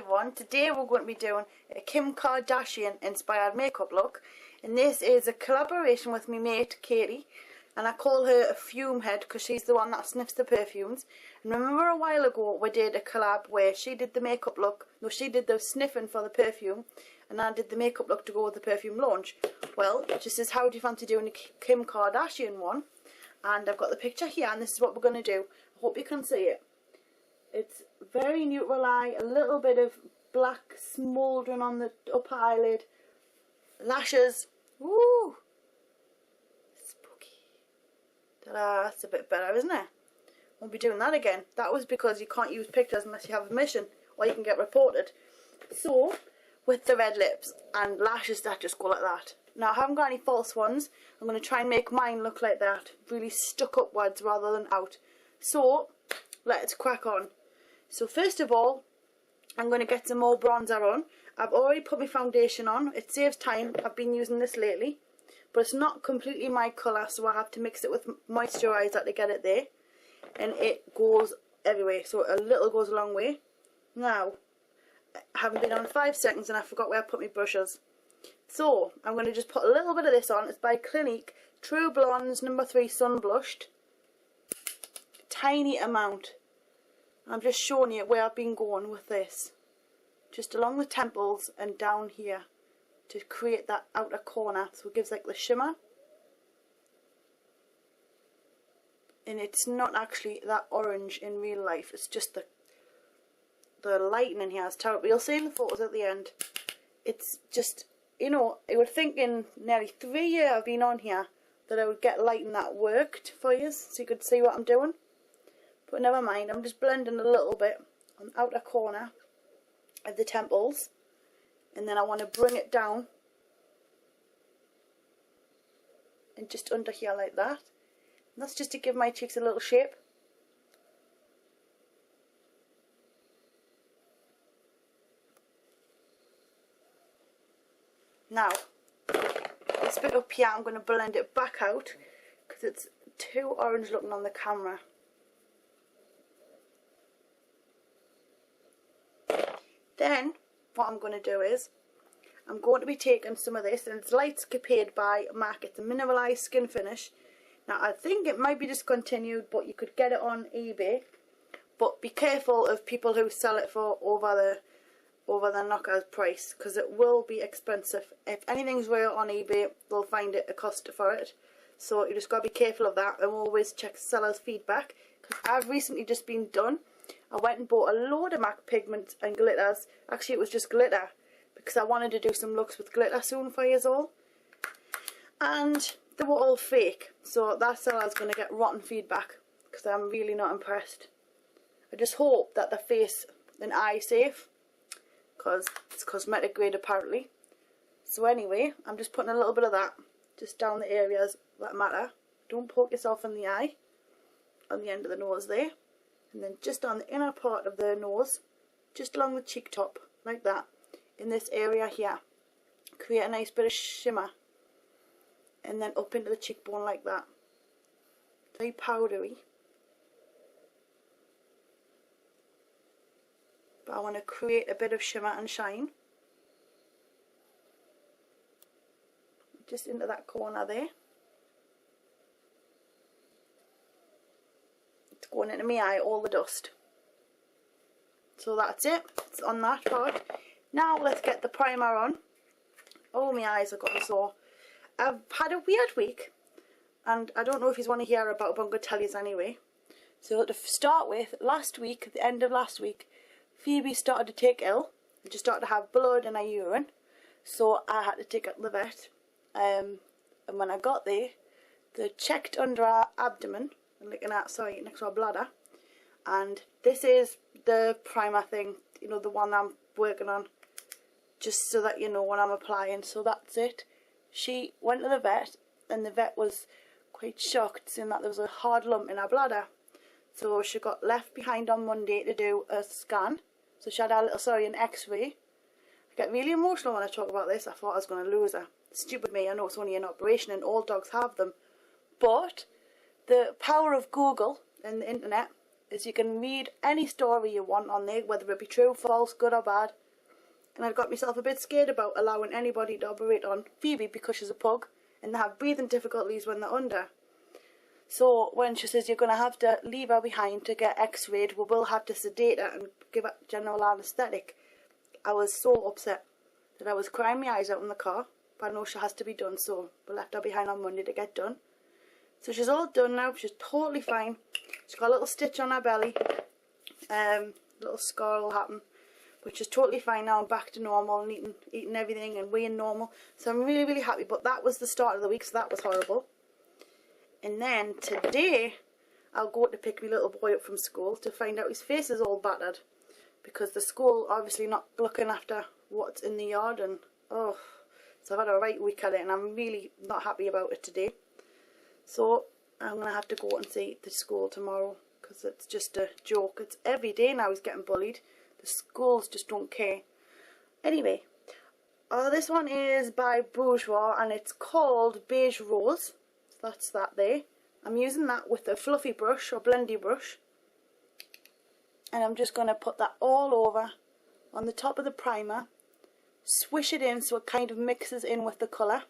everyone, today we're going to be doing a Kim Kardashian inspired makeup look, and this is a collaboration with my mate Katie, and I call her a fume head because she's the one that sniffs the perfumes. And remember a while ago we did a collab where she did the makeup look, no, she did the sniffing for the perfume and I did the makeup look to go with the perfume launch. Well, just as how do you fancy doing a Kim Kardashian one, and I've got the picture here and this is what we're going to do. I hope you can see it. It's very neutral eye, a little bit of black smouldering on the upper eyelid, lashes, woo, spooky, ta-da, that's a bit better, isn't it? Won't be doing that again. That was because you can't use pictures unless you have permission, or you can get reported. So, with the red lips and lashes that just go like that. Now I haven't got any false ones, I'm going to try and make mine look like that, really stuck upwards rather than out. So, let's crack on. So first of all, I'm going to get some more bronzer on. I've already put my foundation on. It saves time. I've been using this lately. But it's not completely my colour, so I have to mix it with moisturiser to get it there. And it goes everywhere, so a little goes a long way. Now, I haven't been on 5 seconds and I forgot where I put my brushes. So, I'm going to just put a little bit of this on. It's by Clinique True Blondes No. 3 Sun Blushed. Tiny amount. I'm just showing you where I've been going with this. Just along the temples and down here to create that outer corner, so it gives like the shimmer. And it's not actually that orange in real life, it's just the lighting in here is terrible. You'll see in the photos at the end. It's just, you know, I would think in nearly 3 years I've been on here that I would get lighting that worked for you, so you could see what I'm doing. But never mind, I'm just blending a little bit on the outer corner of the temples. And then I want to bring it down. And just under here like that. And that's just to give my cheeks a little shape. Now, this bit up here I'm going to blend it back out because it's too orange looking on the camera. Then, what I'm going to do is, I'm going to be taking some of this, and it's Lightscapade by MAC. It's a mineralised skin finish. Now, I think it might be discontinued, but you could get it on eBay. But be careful of people who sell it for over the knockout price, because it will be expensive. If anything's real on eBay, they'll find it a cost for it. So you just got to be careful of that, and always check seller's feedback. Because I've recently just been done. I went and bought a load of MAC pigments and glitters. Actually, it was just glitter because I wanted to do some looks with glitter soon for you all. And they were all fake, so that seller's going to get rotten feedback because I'm really not impressed. I just hope that the face and eye safe because it's cosmetic grade apparently. So anyway, I'm just putting a little bit of that just down the areas that matter. Don't poke yourself in the eye, on the end of the nose there. And then just on the inner part of the nose, just along the cheek top, like that, in this area here. Create a nice bit of shimmer. And then up into the cheekbone like that. Very powdery. But I want to create a bit of shimmer and shine. Just into that corner there. Going into my eye, all the dust. So that's it. It's on that part. Now let's get the primer on. Oh, my eyes have got sore. I've had a weird week, and I don't know if you want to hear about it, but I'm going to tell you anyway. So to start with, last week, at the end of last week, Phoebe started to take ill. And she started to have blood in her urine. So I had to take her to the vet. And when I got there, they checked under her abdomen. Looking at, sorry, next to our bladder, and this is the primer thing, you know, the one I'm working on, just so that you know what I'm applying. So that's it. She went to the vet, and the vet was quite shocked seeing that there was a hard lump in her bladder. So she got left behind on Monday to do a scan. So she had a little, an x-ray. I get really emotional when I talk about this. I thought I was going to lose her. Stupid me, I know it's only an operation and all dogs have them, but the power of Google and the internet is you can read any story you want on there, whether it be true, false, good or bad. And I got myself a bit scared about allowing anybody to operate on Phoebe because she's a pug and they have breathing difficulties when they're under. So when she says you're going to have to leave her behind to get x-rayed, we will have to sedate her and give her general anaesthetic. I was so upset that I was crying my eyes out in the car, but I know she has to be done, so we left her behind on Monday to get done. So she's all done now, she's totally fine. She's got a little stitch on her belly, little scar will happen, but she's totally fine now. I'm back to normal and eating everything and weighing normal. So I'm really, really happy, but that was the start of the week, so that was horrible. And then today, I'll go to pick my little boy up from school to find out his face is all battered. Because the school obviously not looking after what's in the yard, and oh, so I've had a right week at it and I'm really not happy about it today. So I'm going to have to go and see the school tomorrow because it's just a joke. It's every day now he's getting bullied. The schools just don't care. Anyway, this one is by Bourjois and it's called Beige Rose. So that's that there. I'm using that with a fluffy brush or blendy brush. And I'm just going to put that all over on the top of the primer. Swish it in so it kind of mixes in with the colour.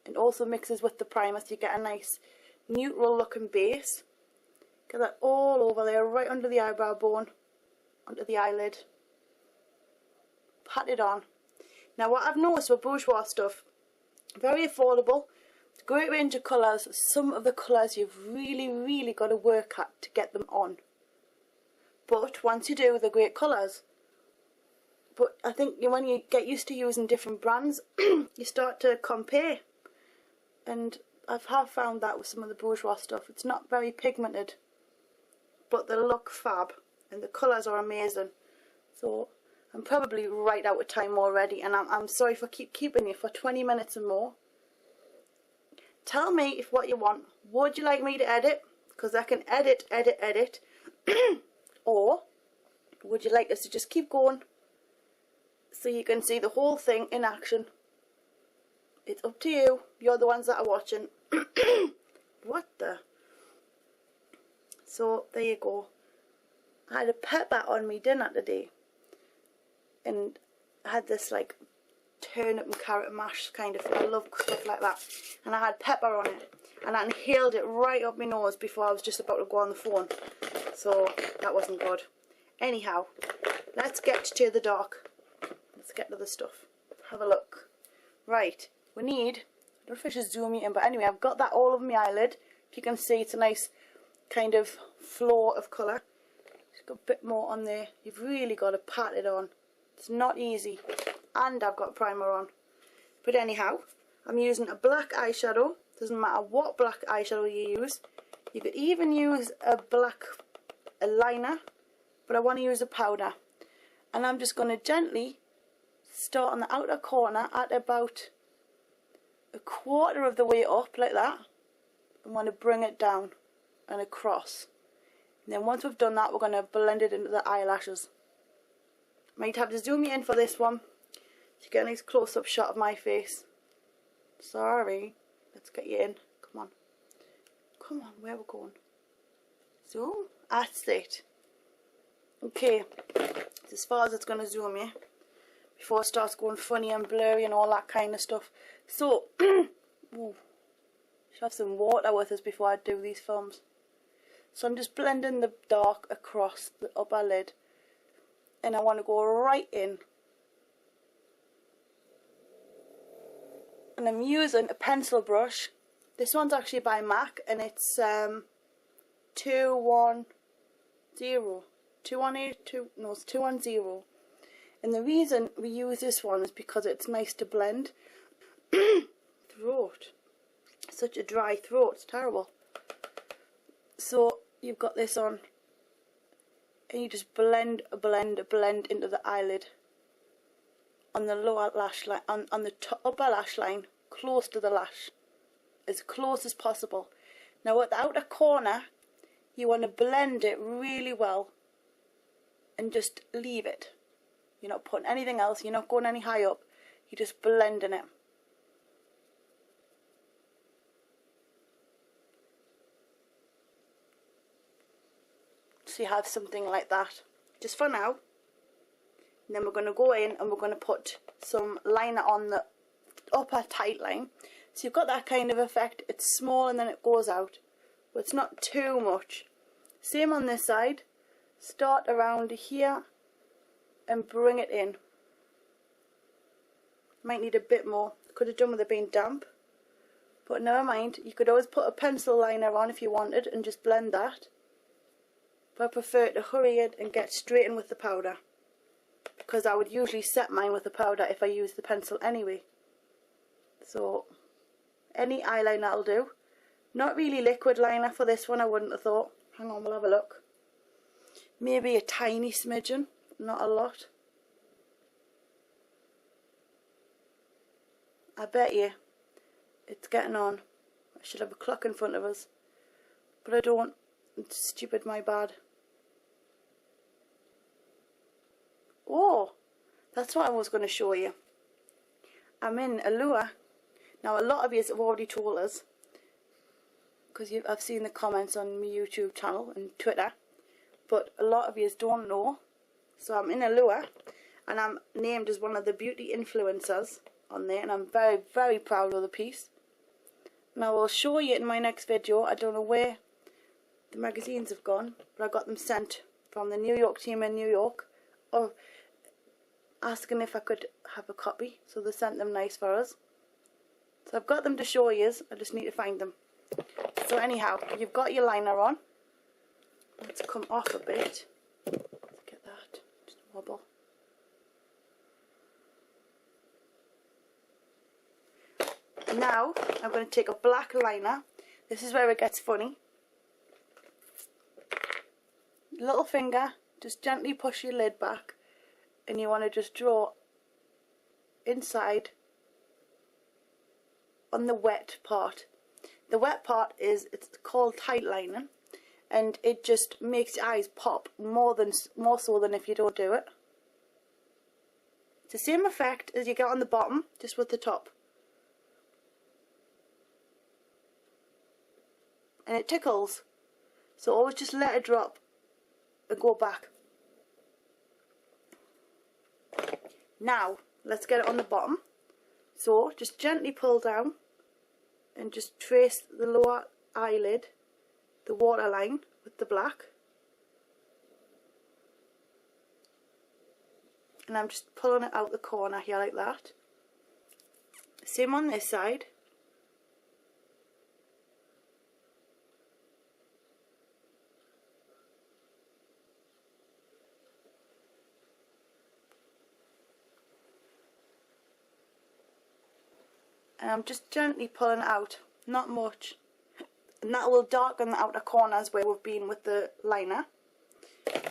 And also mixes with the primer so you get a nice neutral looking base. Get that all over there, right under the eyebrow bone, onto the eyelid. Pat it on. Now what I've noticed with Bourjois stuff, very affordable, great range of colours. Some of the colours you've really, really got to work at to get them on. But once you do, they're great colours. But I think when you get used to using different brands, you start to compare. And I have found that with some of the Bourjois stuff. It's not very pigmented, but they look fab. And the colours are amazing. So I'm probably right out of time already. And I'm sorry for keeping you for 20 minutes and more. Tell me if what you want. Would you like me to edit? Because I can edit. Or would you like us to just keep going so you can see the whole thing in action? It's up to you. You're the ones that are watching. What the? So there you go. I had a pepper on me dinner today. And I had this like turnip and carrot mash kind of thing. I love stuff like that. And I had pepper on it. And I inhaled it right up my nose before I was just about to go on the phone. So that wasn't good. Anyhow, let's get to the dock. Let's get to the stuff. Have a look. Right, we need, I don't know if I should zoom you in, but anyway, I've got that all over my eyelid. If you can see, it's a nice kind of flow of colour. Just got a bit more on there. You've really got to pat it on. It's not easy. And I've got primer on. But anyhow, I'm using a black eyeshadow. Doesn't matter what black eyeshadow you use. You could even use a black liner, but I want to use a powder. And I'm just going to gently start on the outer corner at about a quarter of the way up, like that. I want to bring it down and across. And then once we've done that, we're going to blend it into the eyelashes. Might have to zoom you in for this one to get a nice close-up shot of my face. Sorry. Let's get you in. Come on. Come on, where are we going? Zoom? That's it. Okay. It's as far as it's going to zoom you. Before it starts going funny and blurry and all that kind of stuff. So, ooh, should have some water with us before I do these films. So I'm just blending the dark across the upper lid. And I want to go right in. And I'm using a pencil brush. This one's actually by MAC and it's 210. 210. No, it's 210. And the reason we use this one is because it's nice to blend. Throat. Such a dry throat. It's terrible. So you've got this on. And you just blend into the eyelid. On the lower lash line, on the upper lash line, close to the lash, as close as possible. Now at the outer corner, you want to blend it really well, and just leave it. You're not putting anything else, you're not going any higher up, you're just blending it. so you have something like that just for now. And then we're going to go in and we're going to put some liner on the upper tight line. So you've got that kind of effect. It's small and then it goes out, but it's not too much. Same on this side. Start around here and bring it in. Might need a bit more. Could have done with it being damp, but never mind. You could always put a pencil liner on if you wanted and just blend that. But I prefer to hurry it and get straight in with the powder, because I would usually set mine with the powder if I use the pencil anyway. So any eyeliner will do. Not really liquid liner for this one, I wouldn't have thought. Hang on, we'll have a look. Maybe a tiny smidgen, not a lot. I bet you it's getting on. I should have a clock in front of us, but I don't. It's stupid, my bad. Oh, that's what I was going to show you. I'm in Allure. Now, a lot of you have already told us, because I've seen the comments on my YouTube channel and Twitter, but a lot of you don't know. So I'm in Allure, and I'm named as one of the beauty influencers on there, and I'm very, very proud of the piece. And I will show you in my next video. I don't know where the magazines have gone, but I got them sent from the New York team in New York, or asking if I could have a copy, so they sent them nice for us. So I've got them to show you, I just need to find them. So anyhow, you've got your liner on. Let's come off a bit. Let's get that, just wobble. Now I'm going to take a black liner. This is where it gets funny. Little finger, just gently push your lid back, and you want to just draw inside on the wet part. The wet part it's called tight lining, and it just makes your eyes pop more so than if you don't do it. It's the same effect as you get on the bottom, just with the top. And it tickles, so always just let it drop and go back. Now let's get it on the bottom. So just gently pull down and just trace the lower eyelid, the waterline with the black, and I'm just pulling it out the corner here like that. Same on this side. And I'm just gently pulling it out, not much, and that will darken the outer corners where we've been with the liner.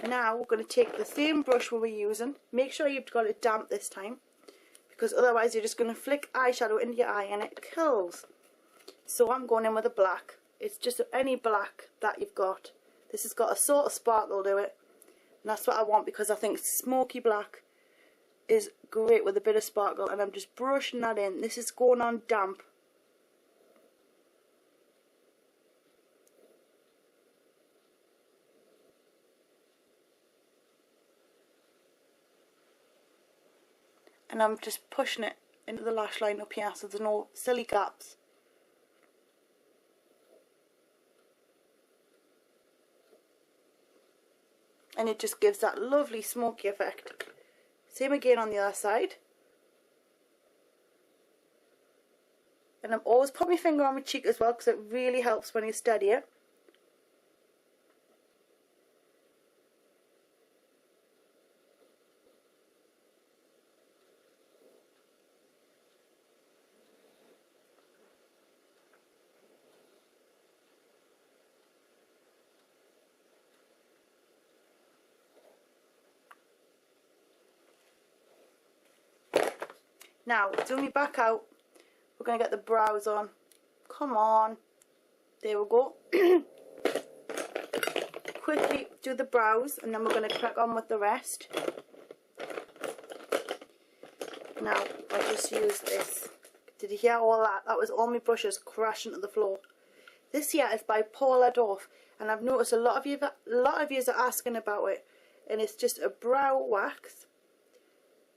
And now we're going to take the same brush we were using. Make sure you've got it damp this time, because otherwise you're just going to flick eyeshadow into your eye and it kills. So I'm going in with a black. It's just any black that you've got. This has got a sort of sparkle to it, and that's what I want, because I think smoky black is great with a bit of sparkle, and I'm just brushing that in. This is going on damp. And I'm just pushing it into the lash line up here so there's no silly gaps. And it just gives that lovely smoky effect. Same again on the other side. And I'm always putting my finger on my cheek as well, because it really helps when you steady it. Now, zoom me back out. We're going to get the brows on. Come on. There we go. Quickly do the brows, and then we're going to crack on with the rest. Now, I'll just use this. Did you hear all that? That was all my brushes crashing to the floor. This here is by Paula Dorf, and I've noticed a lot of you are asking about it. And it's just a brow wax.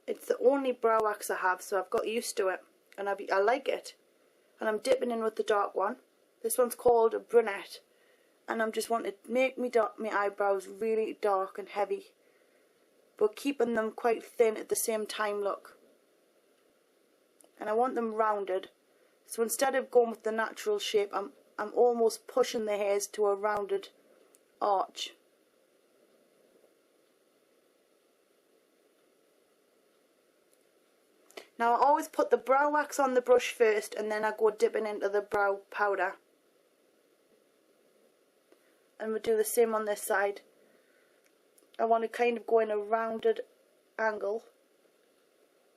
It's the only brow wax I have, so I've got used to it, and I like it. And I'm dipping in with the dark one. This one's called a brunette, and I'm just wanting to make my eyebrows really dark and heavy, but keeping them quite thin at the same time. Look, and I want them rounded. So instead of going with the natural shape, I'm almost pushing the hairs to a rounded arch. Now I always put the brow wax on the brush first, and then I go dipping into the brow powder. And we'll do the same on this side. I want to kind of go in a rounded angle,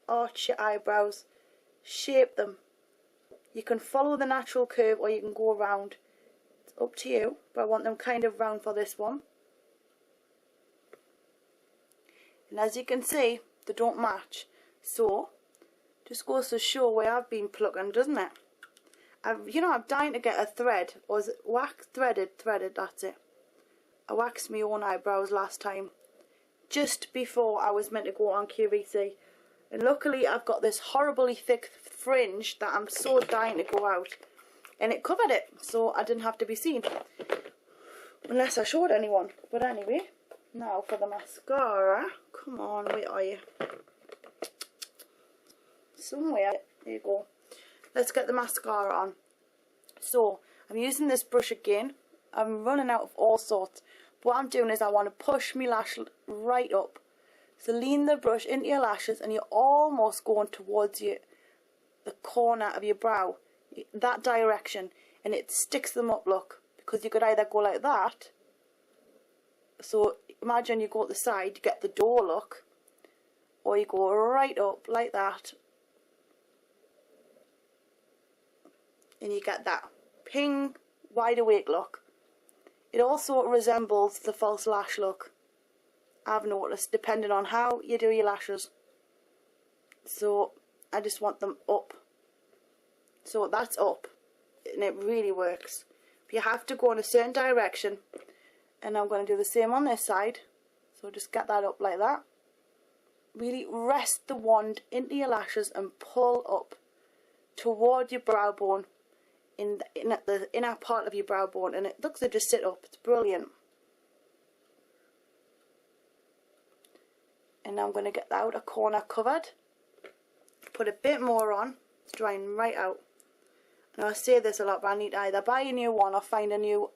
arch your eyebrows, shape them. You can follow the natural curve or you can go around. It's up to you, but I want them kind of round for this one. And as you can see, they don't match. So, just goes to show where I've been plucking, doesn't it? I'm dying to get a thread, or is it wax? Threaded, that's it. I waxed my own eyebrows last time, just before I was meant to go on QVC. And luckily I've got this horribly thick fringe that I'm so dying to go out. And it covered it, so I didn't have to be seen. Unless I showed anyone. But anyway, now for the mascara. Come on, where are you? Somewhere. There you go. Let's get the mascara on. So, I'm using this brush again. I'm running out of all sorts. What I'm doing is I want to push my lash right up. So lean the brush into your lashes and you're almost going towards the corner of your brow. That direction. And it sticks them up, look. Because you could either go like that. So imagine you go at the side, you get the door look. Or you go right up like that. And you get that ping, wide awake look. It also resembles the false lash look, I've noticed, depending on how you do your lashes. So I just want them up. So that's up, and it really works. But you have to go in a certain direction, and I'm going to do the same on this side. So just get that up like that. Really rest the wand into your lashes and pull up toward your brow bone. In the inner part of your brow bone, and it looks to just sit up. It's brilliant. And now I'm going to get the outer corner covered. Put a bit more on. It's drying right out. And I say this a lot, but I need to either buy a new one or find a new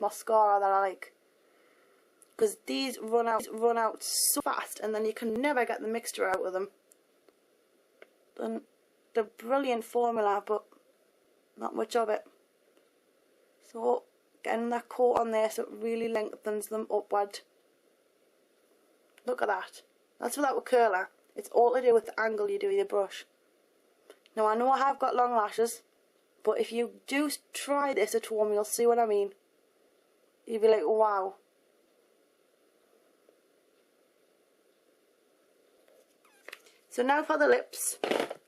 mascara that I like. Because these run out so fast, and then you can never get the mixture out of them. And they're brilliant formula, but not much of it. So getting that coat on there so it really lengthens them upward. Look at that. That's without a curler. It's all to do with the angle you do with your brush. Now I know I have got long lashes, but if you do try this at home, you'll see what I mean. You'll be like, wow. So now for the lips.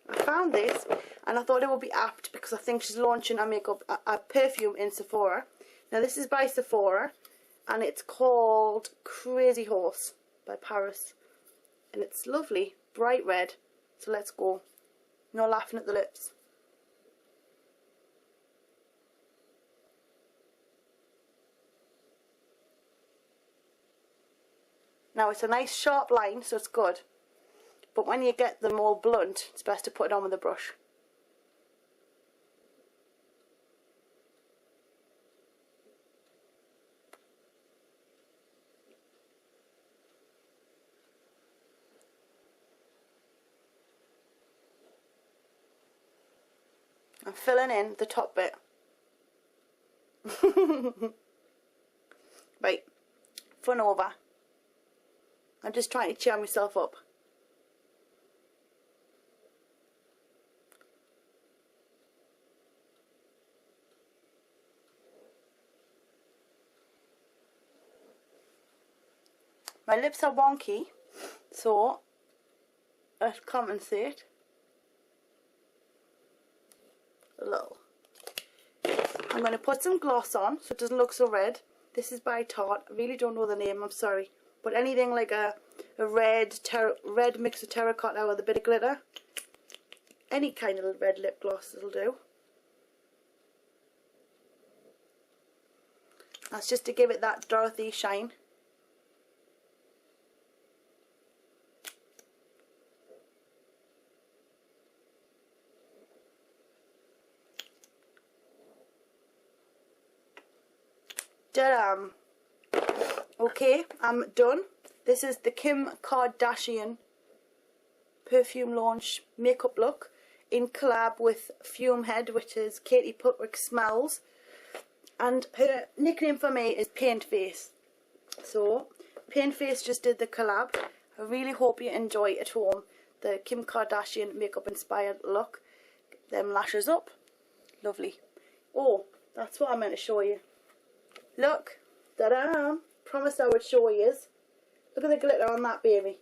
I found this and I thought it would be apt because I think she's launching a perfume in Sephora. Now this is by Sephora and it's called Crazy Horse by Paris. And it's lovely, bright red. So let's go. No laughing at the lips. Now it's a nice sharp line, so it's good. But when you get them all blunt, it's best to put it on with a brush. I'm filling in the top bit. Right, front over. I'm just trying to cheer myself up. My lips are wonky, so let's compensate a little. I'm going to put some gloss on so it doesn't look so red. This is by Tarte. I really don't know the name, I'm sorry. But anything like a red mix of terracotta with a bit of glitter. Any kind of red lip gloss will do. That's just to give it that Dorothy shine. Ta-da! Okay, I'm done. This is the Kim Kardashian Perfume Launch makeup look in collab with Fume Head, which is Katie Puckriks Smells. And her nickname for me is Paintface. So, Paintface just did the collab. I really hope you enjoy at home the Kim Kardashian makeup inspired look. Them lashes up. Lovely. Oh, that's what I meant to show you. Look, ta-da! Promised I would show you. Look at the glitter on that baby.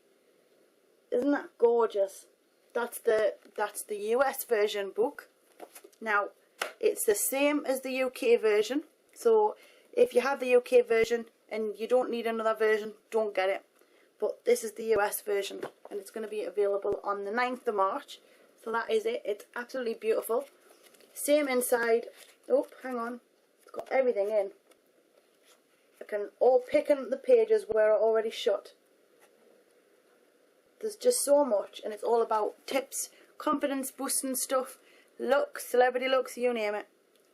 Isn't that gorgeous? That's the US version book. Now, it's the same as the UK version. So, if you have the UK version and you don't need another version, don't get it. But this is the US version, and it's going to be available on the 9th of March. So that is it. It's absolutely beautiful. Same inside. Oh, hang on. It's got everything in. I can all pick in the pages where are already shut. There's just so much, and it's all about tips, confidence boosting stuff, looks, celebrity looks, you name it.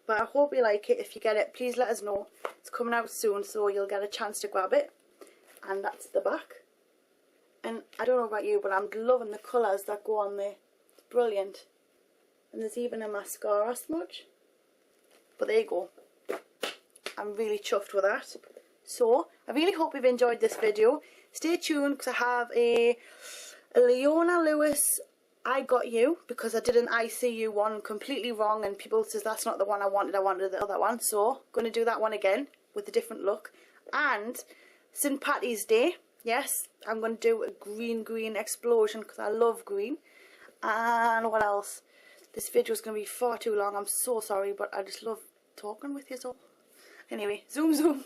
But I hope you like it. If you get it, please let us know. It's coming out soon, so you'll get a chance to grab it. And that's the back. And I don't know about you, but I'm loving the colours that go on there. It's brilliant. And there's even a mascara smudge. But there you go. I'm really chuffed with that. So, I really hope you've enjoyed this video. Stay tuned because I have a Leona Lewis I Got You, because I did an I See You one completely wrong and people says that's not the one I wanted the other one. So, going to do that one again with a different look. And St. Patty's Day, yes, I'm going to do a green explosion because I love green. And what else? This video is going to be far too long. I'm so sorry, but I just love talking with you all. Anyway, zoom.